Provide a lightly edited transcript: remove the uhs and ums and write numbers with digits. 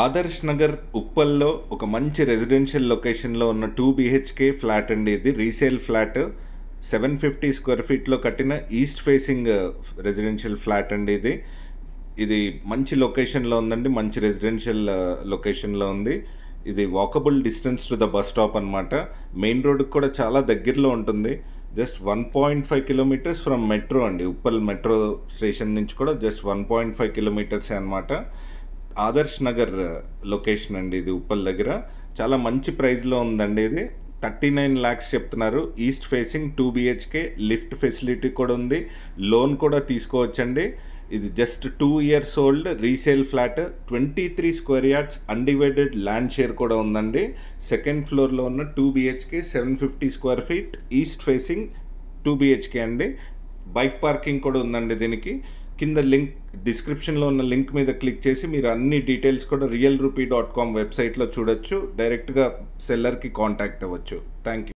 ఆదర్శ్ నగర్ ఉప్పల్లో ఒక మంచి రెసిడెన్షియల్ లొకేషన్లో ఉన్న 2 BHK ఫ్లాట్ అండి. ఇది రీసేల్ ఫ్లాట్. 750 స్క్వేర్ ఫీట్లో కట్టిన ఈస్ట్ ఫేసింగ్ రెసిడెన్షియల్ ఫ్లాట్ అండి. ఇది ఇది మంచి లొకేషన్లో ఉందండి. మంచి రెసిడెన్షియల్ లొకేషన్లో ఉంది. ఇది walkable distance to the bus stop అనమాట. మెయిన్ రోడ్కి కూడా చాలా దగ్గరలో ఉంటుంది. జస్ట్ 1.5 కిలోమీటర్స్ ఫ్రమ్ మెట్రో అండి. ఉప్పల్ మెట్రో స్టేషన్ నుంచి కూడా జస్ట్ 1.5 కిలోమీటర్సే అనమాట. ఆదర్శ్ నగర్ లొకేషన్ అండి. ఇది ఉప్పల్ దగ్గర చాలా మంచి ప్రైస్లో ఉందండి. ఇది 39 lakhs చెప్తున్నారు. East facing 2 BHK lift facility కూడా ఉంది. లోన్ కూడా తీసుకోవచ్చండి. ఇది just 2 years old resale flat. 23 square yards undivided land share కూడా ఉందండి. సెకండ్ ఫ్లోర్లో ఉన్న 2 BHK 750 square feet east facing 2 BHK అండి. బైక్ పార్కింగ్ కూడా ఉందండి. దీనికి కింద లింక్ డిస్క్రిప్షన్లో ఉన్న లింక్ మీద క్లిక్ చేసి మీరు అన్ని డీటెయిల్స్ కూడా realrupee.com వెబ్సైట్లో చూడొచ్చు. డైరెక్ట్గా సెల్లర్కి కాంటాక్ట్ అవ్వచ్చు. Thank you.